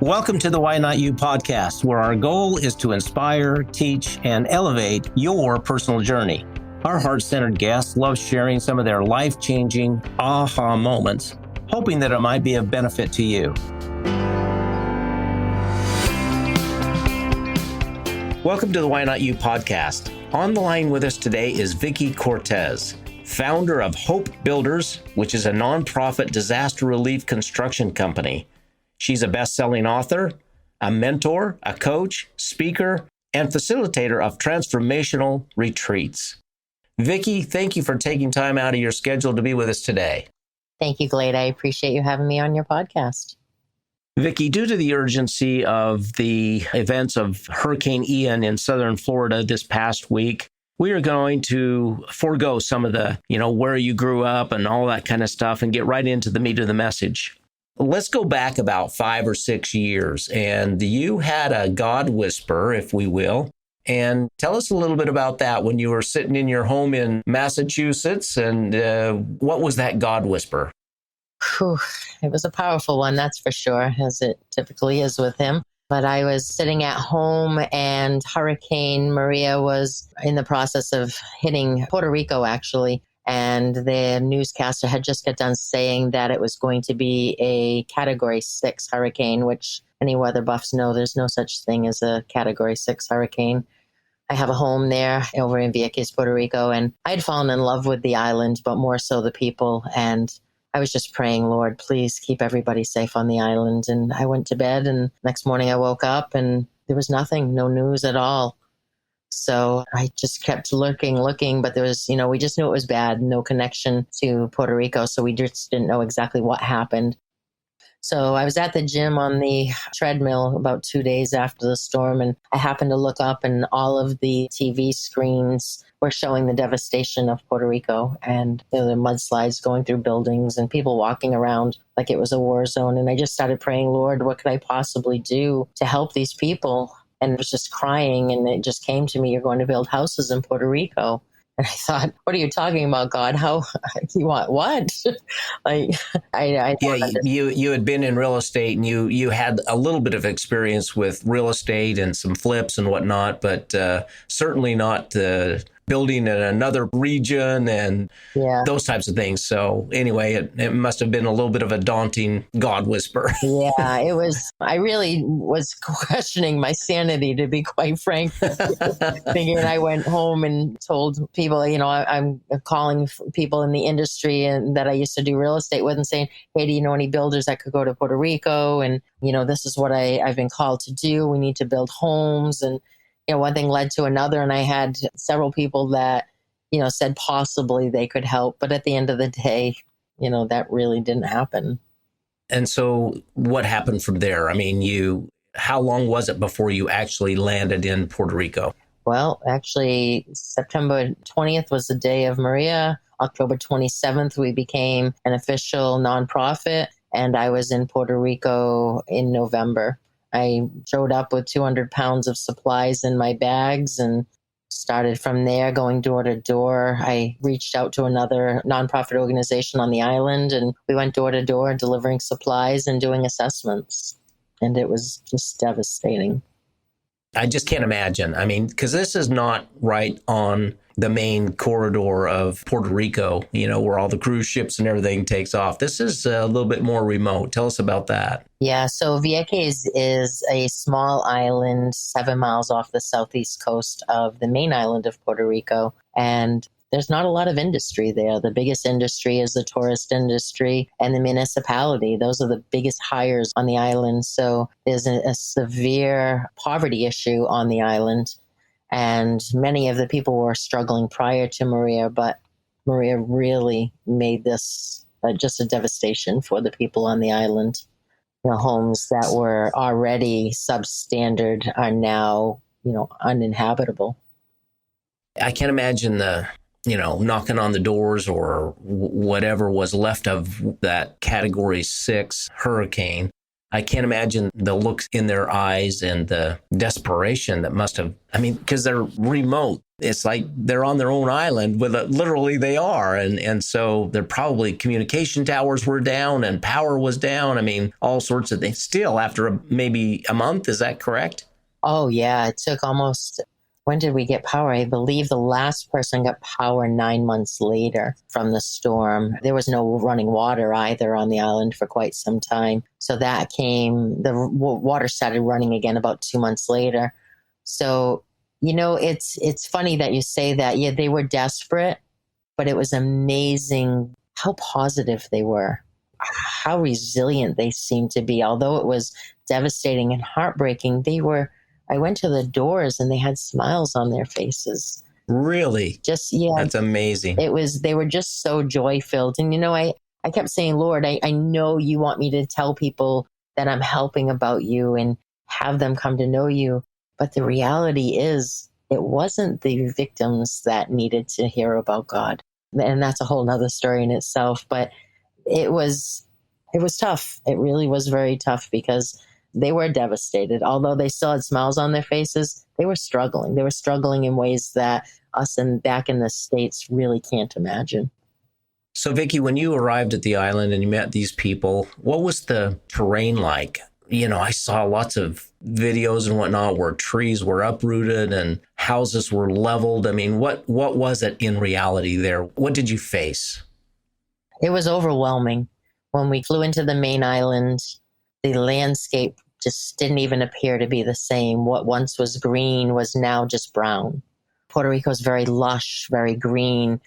Welcome to the Why Not You podcast, where our goal is to inspire, teach, and elevate your personal journey. Our heart-centered guests love sharing some of their life-changing aha moments, hoping that it might be of benefit to you. Welcome to the Why Not You podcast. On the line with us today is Vickie Cortez, founder of Hope Builders, which is a nonprofit disaster relief construction company. She's a best-selling author, a mentor, a coach, speaker, and facilitator of transformational retreats. Vickie, thank you for taking time out of your schedule to be with us today. Thank you, Glade. I appreciate you having me on your podcast. Vickie, due to the urgency of the events of Hurricane Ian in southern Florida this past week, we are going to forego some of the, where you grew up and all that kind of stuff and get right into the meat of the message. Let's go back about 5 or 6 years, and you had a God whisper, if we will, and tell us a little bit about that when you were sitting in your home in Massachusetts, and what was that God whisper? Whew, it was a powerful one, that's for sure, as it typically is with him. But I was sitting at home, and Hurricane Maria was in the process of hitting Puerto Rico, actually. And the newscaster had just got done saying that it was going to be a Category 6 hurricane, which any weather buffs know there's no such thing as a Category 6 hurricane. I have a home there over in Vickie, Puerto Rico, and I'd fallen in love with the island, but more so the people. And I was just praying, Lord, please keep everybody safe on the island. And I went to bed, and next morning I woke up and there was nothing, no news at all. So I just kept looking, but there was, we just knew it was bad, no connection to Puerto Rico. So we just didn't know exactly what happened. So I was at the gym on the treadmill about 2 days after the storm, and I happened to look up, and all of the TV screens were showing the devastation of Puerto Rico, and there were mudslides going through buildings and people walking around like it was a war zone. And I just started praying, Lord, what could I possibly do to help these people? And I was just crying, and it just came to me, you're going to build houses in Puerto Rico. And I thought, what are you talking about, God? How you want what? You had been in real estate, and you had a little bit of experience with real estate and some flips and whatnot, but certainly not building in another region and those types of things. So anyway, it must have been a little bit of a daunting God whisper. Yeah, it was. I really was questioning my sanity, to be quite frank. Thinking I went home and told people, I'm calling people in the industry and that I used to do real estate with and saying, hey, do you know any builders that could go to Puerto Rico? And, this is what I've been called to do. We need to build homes. And one thing led to another, and I had several people that, said possibly they could help. But at the end of the day, that really didn't happen. And so what happened from there? I mean, how long was it before you actually landed in Puerto Rico? Well, actually, September 20th was the day of Maria. October 27th, we became an official nonprofit, and I was in Puerto Rico in November. I showed up with 200 pounds of supplies in my bags and started from there going door to door. I reached out to another nonprofit organization on the island, and we went door to door delivering supplies and doing assessments. And it was just devastating. I just can't imagine. I mean, because this is not right on the main corridor of Puerto Rico, where all the cruise ships and everything takes off. This is a little bit more remote. Tell us about that. Yeah, so Vickie is a small island 7 miles off the southeast coast of the main island of Puerto Rico. And there's not a lot of industry there. The biggest industry is the tourist industry and the municipality. Those are the biggest hires on the island. So there's a severe poverty issue on the island. And many of the people were struggling prior to Maria, but Maria really made this just a devastation for the people on the island. Homes that were already substandard are now, uninhabitable. I can't imagine the knocking on the doors or whatever was left of that Category 6 hurricane. I can't imagine the look in their eyes and the desperation that must have, because they're remote. It's like they're on their own island literally they are. And so their probably communication towers were down and power was down. All sorts of things still after maybe a month. Is that correct? Oh, yeah. It took almost, when did we get power? I believe the last person got power 9 months later from the storm. There was no running water either on the island for quite some time. So that came, the water started running again about 2 months later. So, it's funny that you say that. Yeah, they were desperate, but it was amazing how positive they were, how resilient they seemed to be. Although it was devastating and heartbreaking, I went to the doors and they had smiles on their faces. Really? Just, yeah. That's amazing. They were just so joy-filled. And, I kept saying, Lord, I know you want me to tell people that I'm helping about you and have them come to know you. But the reality is, it wasn't the victims that needed to hear about God. And that's a whole nother story in itself. But it was tough. It really was very tough because they were devastated. Although they still had smiles on their faces, they were struggling. They were struggling in ways that us back in the States really can't imagine. So, Vickie, when you arrived at the island and you met these people, what was the terrain like? I saw lots of videos and whatnot where trees were uprooted and houses were leveled. What was it in reality there? What did you face? It was overwhelming. When we flew into the main island, the landscape just didn't even appear to be the same. What once was green was now just brown. Puerto Rico is very lush, very green,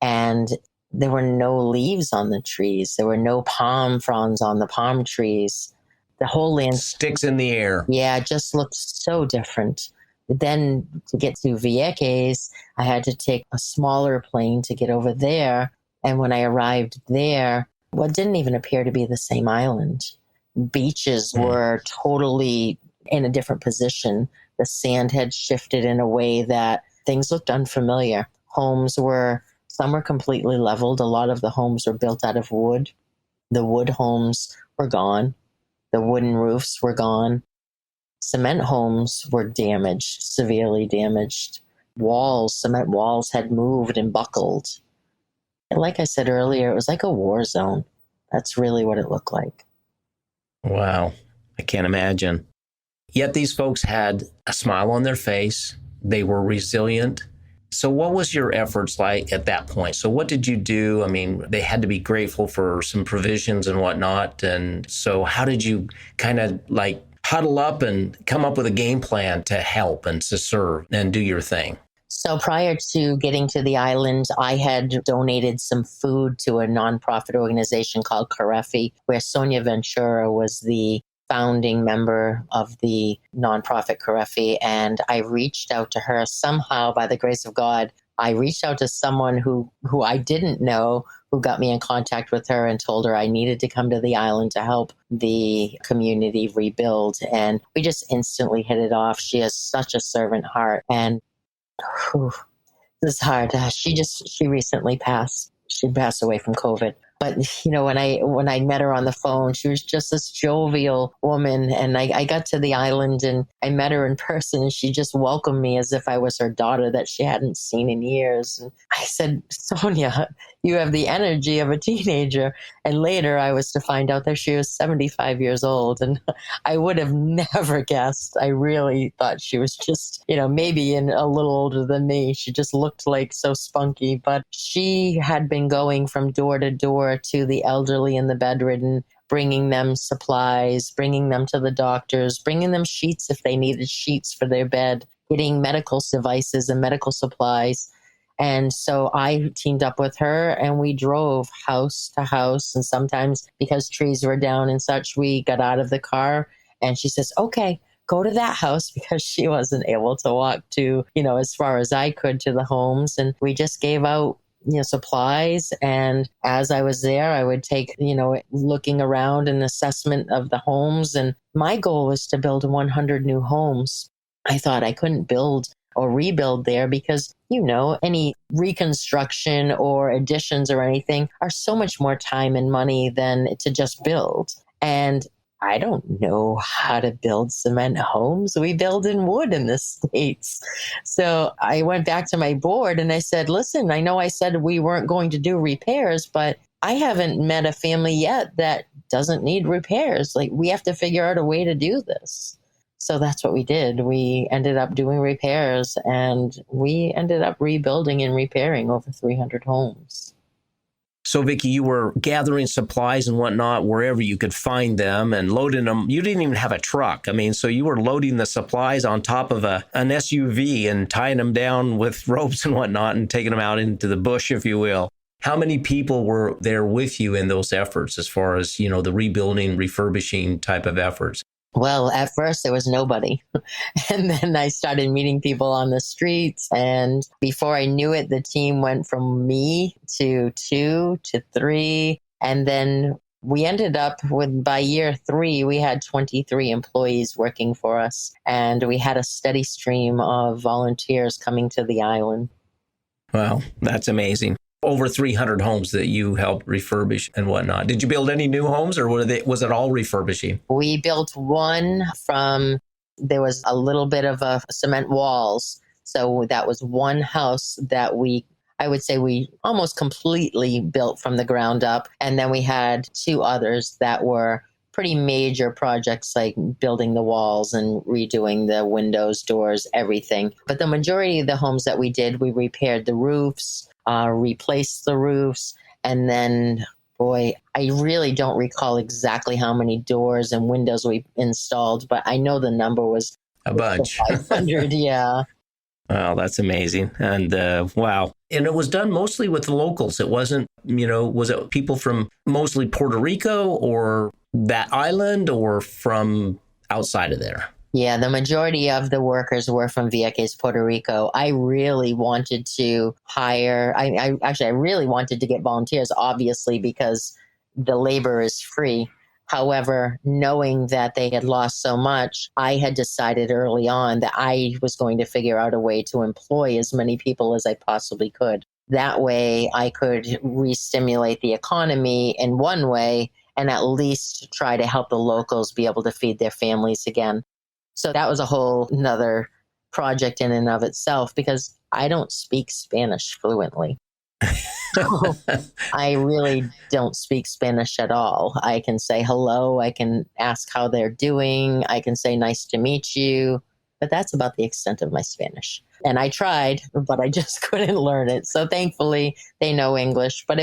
and there were no leaves on the trees. There were no palm fronds on the palm trees. The whole land sticks in the air. Yeah, it just looked so different. Then to get to Vickie, I had to take a smaller plane to get over there. And when I arrived there, what didn't even appear to be the same island. Beaches were totally in a different position. The sand had shifted in a way that things looked unfamiliar. Some were completely leveled. A lot of the homes were built out of wood. The wood homes were gone. The wooden roofs were gone. Cement homes were damaged, severely damaged. Cement walls had moved and buckled. And like I said earlier, it was like a war zone. That's really what it looked like. Wow. I can't imagine. Yet these folks had a smile on their face. They were resilient. So what was your efforts like at that point? So what did you do? They had to be grateful for some provisions and whatnot. And so how did you kind of huddle up and come up with a game plan to help and to serve and do your thing? So prior to getting to the island, I had donated some food to a nonprofit organization called Carefi, where Sonia Ventura was the founding member of the nonprofit Carefi. And I reached out to her somehow, by the grace of God. I reached out to someone who I didn't know, who got me in contact with her and told her I needed to come to the island to help the community rebuild. And we just instantly hit it off. She has such a servant heart. And this is hard. She recently passed. She passed away from COVID. But, when I met her on the phone, she was just this jovial woman. And I got to the island and I met her in person and she just welcomed me as if I was her daughter that she hadn't seen in years. And I said, Sonia, you have the energy of a teenager. And later I was to find out that she was 75 years old. And I would have never guessed. I really thought she was just, maybe a little older than me. She just looked like so spunky. But she had been going from door to door to the elderly and the bedridden, bringing them supplies, bringing them to the doctors, bringing them sheets if they needed sheets for their bed, getting medical devices and medical supplies. And so I teamed up with her and we drove house to house. And sometimes because trees were down and such, we got out of the car and she says, okay, go to that house, because she wasn't able to walk to, as far as I could to the homes. And we just gave out supplies. And as I was there, I would take, looking around an assessment of the homes. And my goal was to build 100 new homes. I thought I couldn't build or rebuild there because, any reconstruction or additions or anything are so much more time and money than to just build. And I don't know how to build cement homes. We build in wood in the States. So I went back to my board and I said, listen, I know I said we weren't going to do repairs, but I haven't met a family yet that doesn't need repairs. Like, we have to figure out a way to do this. So that's what we did. We ended up doing repairs, and we ended up rebuilding and repairing over 300 homes. So, Vickie, you were gathering supplies and whatnot wherever you could find them and loading them. You didn't even have a truck. I mean, so you were loading the supplies on top of an SUV and tying them down with ropes and whatnot and taking them out into the bush, if you will. How many people were there with you in those efforts as far as, the rebuilding, refurbishing type of efforts? Well, at first there was nobody. And then I started meeting people on the streets. And before I knew it, the team went from me to 2 to 3. And then we ended up with, by year 3, we had 23 employees working for us. And we had a steady stream of volunteers coming to the island. Wow, that's amazing. Over 300 homes that you helped refurbish and whatnot. Did you build any new homes, or was it all refurbishing? We built one there was a little bit of a cement walls. So that was one house that I would say we almost completely built from the ground up. And then we had 2 others that were pretty major projects, like building the walls and redoing the windows, doors, everything. But the majority of the homes that we did, we repaired the roofs, replaced the roofs, and then, boy, I really don't recall exactly how many doors and windows we installed, but I know the number was a bunch. 500, yeah. Wow, that's amazing. And wow. And it was done mostly with the locals. It wasn't, was it people from mostly Puerto Rico or that island or from outside of there? Yeah, the majority of the workers were from Vieques, Puerto Rico. I really wanted to hire, I really wanted to get volunteers, obviously, because the labor is free. However, knowing that they had lost so much, I had decided early on that I was going to figure out a way to employ as many people as I possibly could. That way, I could re-stimulate the economy in one way and at least try to help the locals be able to feed their families again. So that was a whole nother project in and of itself, because I don't speak Spanish fluently. I really don't speak Spanish at all. I can say hello. I can ask how they're doing. I can say nice to meet you. But that's about the extent of my Spanish. And I tried, but I just couldn't learn it. So thankfully, they know English. But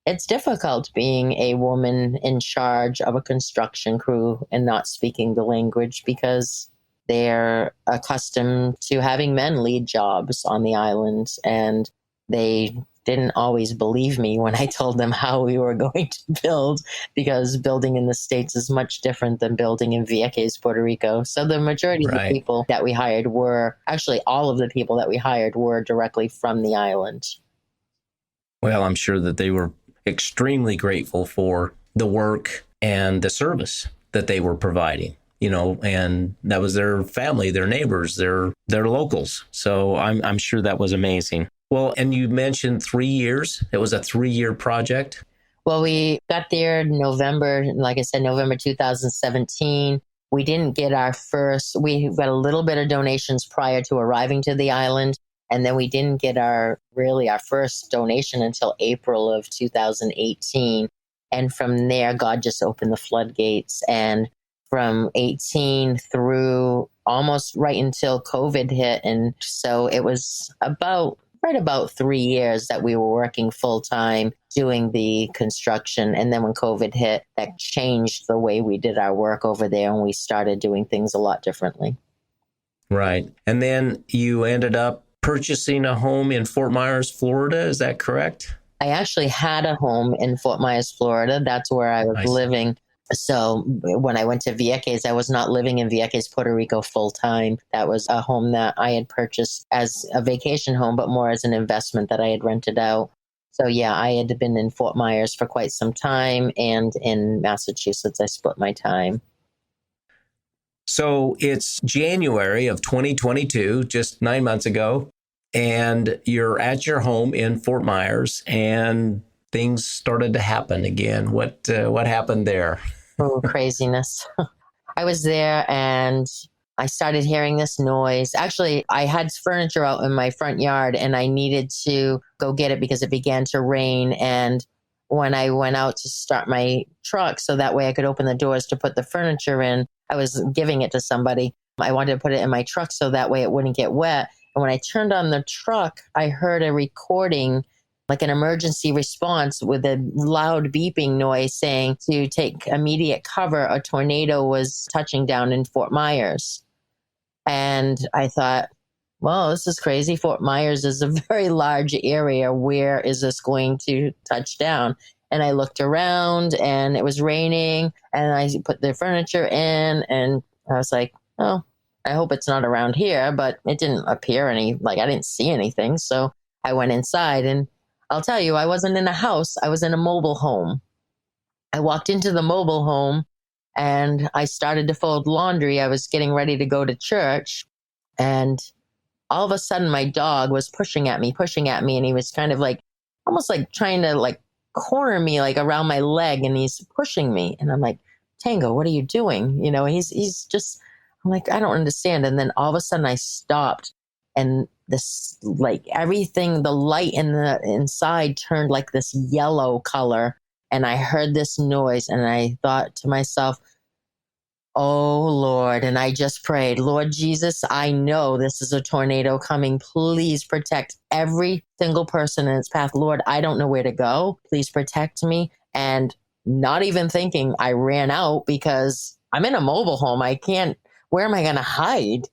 it's difficult being a woman in charge of a construction crew and not speaking the language, because they're accustomed to having men lead jobs on the island. And they didn't always believe me when I told them how we were going to build, because building in the States is much different than building in Vieques, Puerto Rico. So the majority of the people that we hired all of the people that we hired were directly from the island. Well, I'm sure that they were extremely grateful for the work and the service that they were providing, and that was their family, their neighbors, their locals. So I'm sure that was amazing. Well, and you mentioned 3 years. It was a 3-year project. Well, we got there November 2017. We didn't get we got a little bit of donations prior to arriving to the island. And then we didn't get our first donation until April of 2018. And from there, God just opened the floodgates. And from 18 through almost right until COVID hit. And so it was about 3 years that we were working full time doing the construction. And then when COVID hit, that changed the way we did our work over there. And we started doing things a lot differently. Right. And then you ended up purchasing a home in Fort Myers, Florida. Is that correct? I actually had a home in Fort Myers, Florida. That's where I was living. So when I went to Vieques, I was not living in Vieques, Puerto Rico full time. That was a home that I had purchased as a vacation home, but more as an investment that I had rented out. So yeah, I had been in Fort Myers for quite some time, and in Massachusetts, I split my time. So it's January of 2022, just 9 months ago, and you're at your home in Fort Myers, and things started to happen again. What happened there? Oh, craziness. I was there and I started hearing this noise. Actually, I had furniture out in my front yard and I needed to go get it because it began to rain. And when I went out to start my truck so that way I could open the doors to put the furniture in, I was giving it to somebody. I wanted to put it in my truck so that way it wouldn't get wet. And when I turned on the truck, I heard a recording, like an emergency response with a loud beeping noise saying to take immediate cover. A tornado was touching down in Fort Myers. And I thought, well, this is crazy. Fort Myers is a very large area. Where is this going to touch down? And I looked around and it was raining and I put the furniture in and I was like, oh, I hope it's not around here, but it didn't appear I didn't see anything. So I went inside and I'll tell you, I wasn't in a house. I was in a mobile home. I walked into the mobile home and I started to fold laundry. I was getting ready to go to church. And all of a sudden my dog was pushing at me. And he was kind of like, almost like trying to like corner me like around my leg. And he's pushing me. And I'm like, Tango, what are you doing? You know, he's just, I'm like, I don't understand. And then all of a sudden I stopped and this, like everything, the light in the inside turned like this yellow color. And I heard this noise and I thought to myself, oh Lord. And I just prayed, Lord Jesus, I know this is a tornado coming. Please protect every single person in its path. Lord, I don't know where to go. Please protect me. And not even thinking, I ran out because I'm in a mobile home. Where am I going to hide?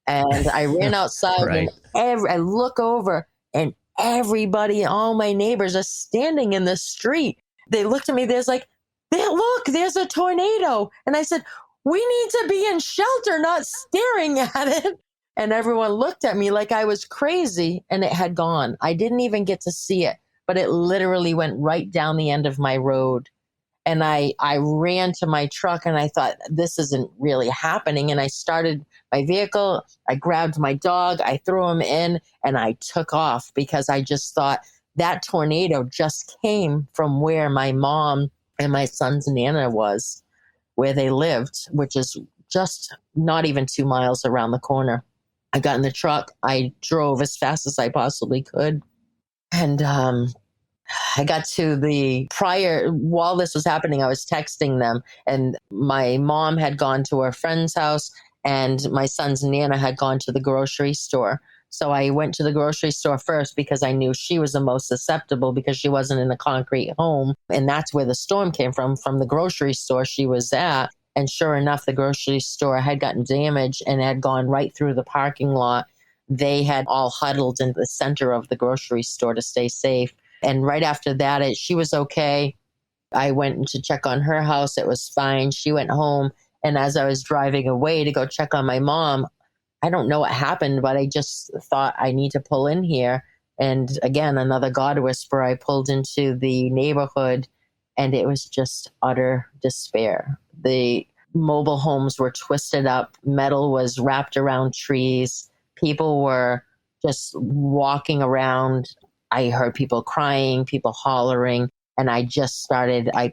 And I ran outside Right. and I look over and everybody, all my neighbors are standing in the street. They looked at me. There's a tornado. And I said, we need to be in shelter, not staring at it. And everyone looked at me like I was crazy and it had gone. I didn't even get to see it, but it literally went right down the end of my road. And I ran to my truck and I thought, this isn't really happening. And I started my vehicle. I grabbed my dog. I threw him in and I took off because I just thought that tornado just came from where my mom and my son's Nana was, where they lived, which is just not even 2 miles around the corner. I got in the truck. I drove as fast as I possibly could. And, I got to while this was happening, I was texting them and my mom had gone to her friend's house and my son's Nana had gone to the grocery store. So I went to the grocery store first because I knew she was the most susceptible because she wasn't in a concrete home. And that's where the storm came from the grocery store she was at. And sure enough, the grocery store had gotten damaged and had gone right through the parking lot. They had all huddled in the center of the grocery store to stay safe. And right after that, she was okay. I went to check on her house. It was fine. She went home. And as I was driving away to go check on my mom, I don't know what happened, but I just thought I need to pull in here. And again, another God whisper, I pulled into the neighborhood and it was just utter despair. The mobile homes were twisted up. Metal was wrapped around trees. People were just walking around. I heard people crying, people hollering, and I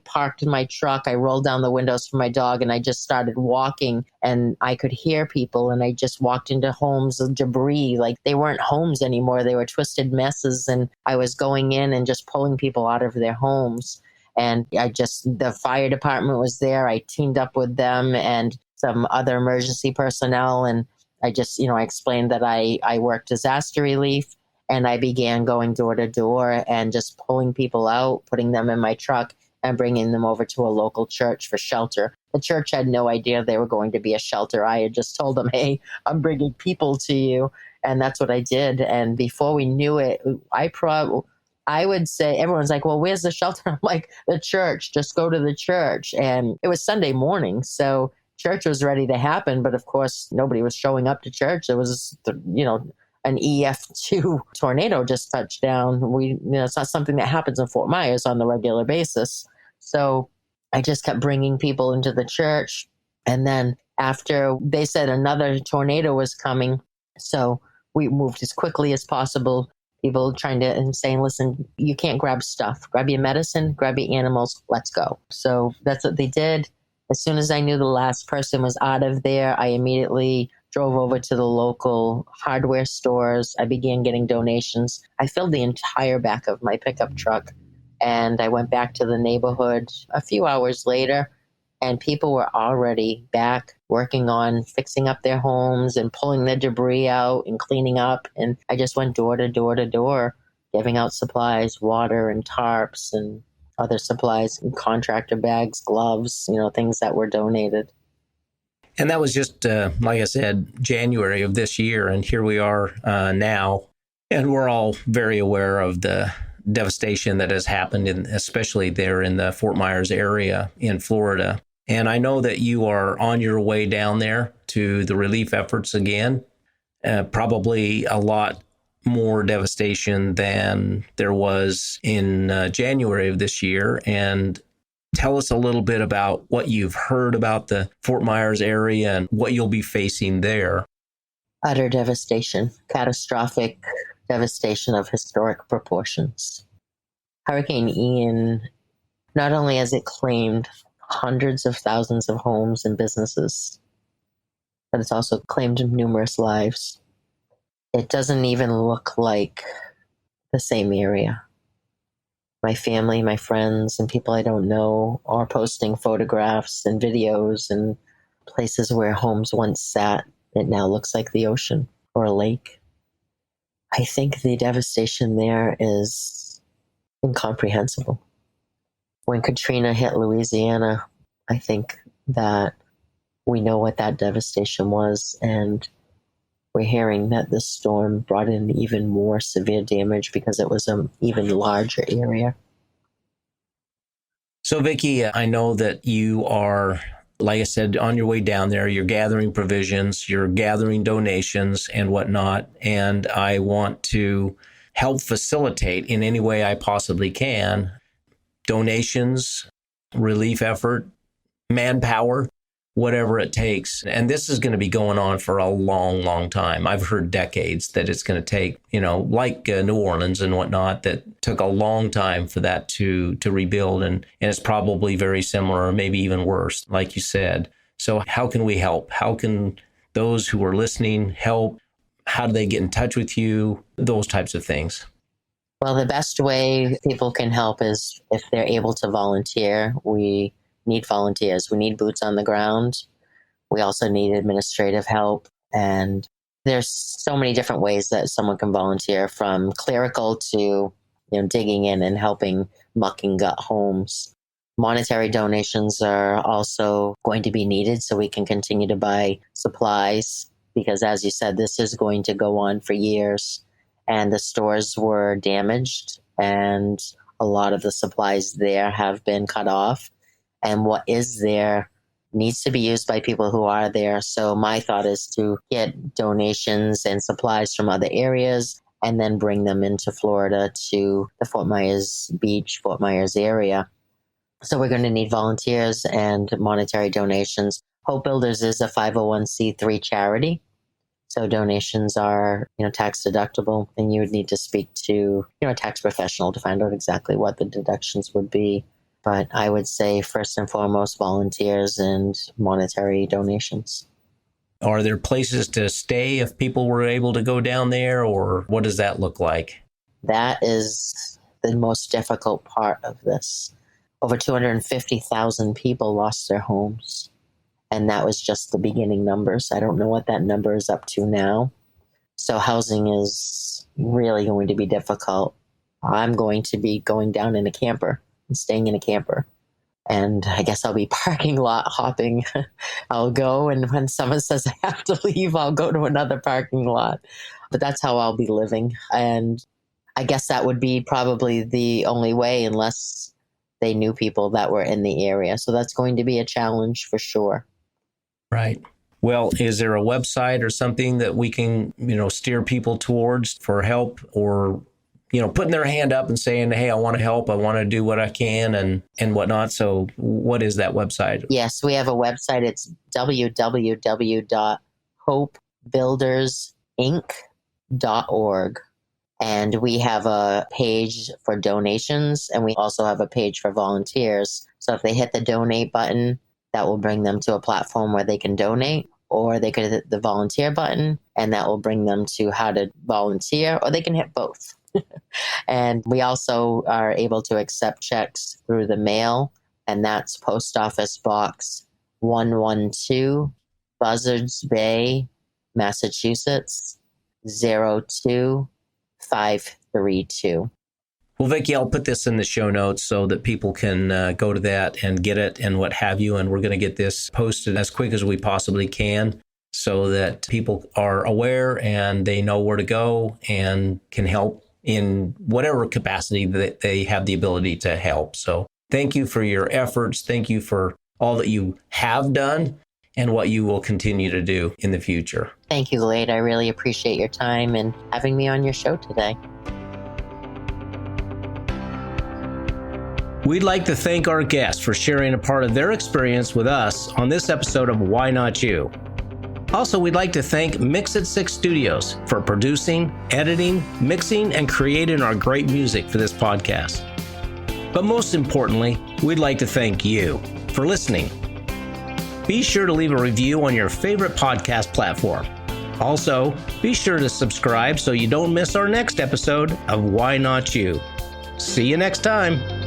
parked my truck, I rolled down the windows for my dog, and I just started walking, and I could hear people, and I just walked into homes of debris, like they weren't homes anymore, they were twisted messes, and I was going in and just pulling people out of their homes. And the fire department was there, I teamed up with them and some other emergency personnel, and I explained that I work disaster relief. And I began going door to door and just pulling people out, putting them in my truck and bringing them over to a local church for shelter. The church had no idea they were going to be a shelter. I had just told them, hey, I'm bringing people to you. And that's what I did. And before we knew it, I would say, everyone's like, well, where's the shelter? I'm like, the church, just go to the church. And it was Sunday morning. So church was ready to happen. But of course, nobody was showing up to church. It was, an EF2 tornado just touched down. It's not something that happens in Fort Myers on the regular basis. So I just kept bringing people into the church. And then after they said another tornado was coming, so we moved as quickly as possible. People saying, listen, you can't grab stuff. Grab your medicine, grab your animals, let's go. So that's what they did. As soon as I knew the last person was out of there, I immediately drove over to the local hardware stores. I began getting donations. I filled the entire back of my pickup truck, and I went back to the neighborhood a few hours later, and people were already back working on fixing up their homes and pulling the debris out and cleaning up. And I just went door to door to door, giving out supplies, water and tarps and other supplies, and contractor bags, gloves, things that were donated. And that was just, like I said, January of this year. And here we are now. And we're all very aware of the devastation that has happened, especially there in the Fort Myers area in Florida. And I know that you are on your way down there to the relief efforts again. Probably a lot more devastation than there was in January of this year. And tell us a little bit about what you've heard about the Fort Myers area and what you'll be facing there. Utter devastation, catastrophic devastation of historic proportions. Hurricane Ian, not only has it claimed hundreds of thousands of homes and businesses, but it's also claimed numerous lives. It doesn't even look like the same area. My family, my friends, and people I don't know are posting photographs and videos and places where homes once sat. It now looks like the ocean or a lake. I think the devastation there is incomprehensible. When Katrina hit Louisiana, I think that we know what that devastation was, and we're hearing that this storm brought in even more severe damage because it was an even larger area. So, Vickie, I know that you are, like I said, on your way down there. You're gathering provisions, you're gathering donations and whatnot, and I want to help facilitate in any way I possibly can donations, relief effort, manpower, whatever it takes. And this is going to be going on for a long, long time. I've heard decades that it's going to take, like New Orleans and whatnot, that took a long time for that to rebuild. And it's probably very similar or maybe even worse, like you said. So how can we help? How can those who are listening help? How do they get in touch with you? Those types of things. Well, the best way people can help is if they're able to volunteer. We need volunteers. We need boots on the ground. We also need administrative help. And there's so many different ways that someone can volunteer, from clerical to digging in and helping muck and gut homes. Monetary donations are also going to be needed so we can continue to buy supplies, because as you said, this is going to go on for years. And the stores were damaged, and a lot of the supplies there have been cut off. And what is there needs to be used by people who are there. So my thought is to get donations and supplies from other areas and then bring them into Florida to the Fort Myers Beach, Fort Myers area. So we're going to need volunteers and monetary donations. Hope Builders is a 501c3 charity. So donations are, tax deductible, and you would need to speak to, a tax professional to find out exactly what the deductions would be. But I would say first and foremost, volunteers and monetary donations. Are there places to stay if people were able to go down there, or what does that look like? That is the most difficult part of this. Over 250,000 people lost their homes. And that was just the beginning numbers. I don't know what that number is up to now. So housing is really going to be difficult. I'm going to be going down in a camper and staying in a camper. And I guess I'll be parking lot hopping. I'll go, and when someone says I have to leave, I'll go to another parking lot. But that's how I'll be living. And I guess that would be probably the only way, unless they knew people that were in the area. So that's going to be a challenge for sure. Right. Well, is there a website or something that we can, steer people towards for help, or, putting their hand up and saying, hey, I want to help. I want to do what I can and whatnot. So what is that website? Yes, we have a website. It's www.hopebuildersinc.org. And we have a page for donations, and we also have a page for volunteers. So if they hit the donate button, That will bring them to a platform where they can donate, or they could hit the volunteer button, and that will bring them to how to volunteer, or they can hit both. And we also are able to accept checks through the mail, and that's Post Office Box 112, Buzzards Bay, Massachusetts, 02532. Well, Vickie, I'll put this in the show notes so that people can go to that and get it and what have you. And we're going to get this posted as quick as we possibly can so that people are aware and they know where to go and can help in whatever capacity that they have the ability to help. So thank you for your efforts. Thank you for all that you have done and what you will continue to do in the future. Thank you, Glade. I really appreciate your time and having me on your show today. We'd like to thank our guests for sharing a part of their experience with us on this episode of Why Not You. Also, we'd like to thank Mix It 6 Studios for producing, editing, mixing, and creating our great music for this podcast. But most importantly, we'd like to thank you for listening. Be sure to leave a review on your favorite podcast platform. Also, be sure to subscribe so you don't miss our next episode of Why Not You. See you next time.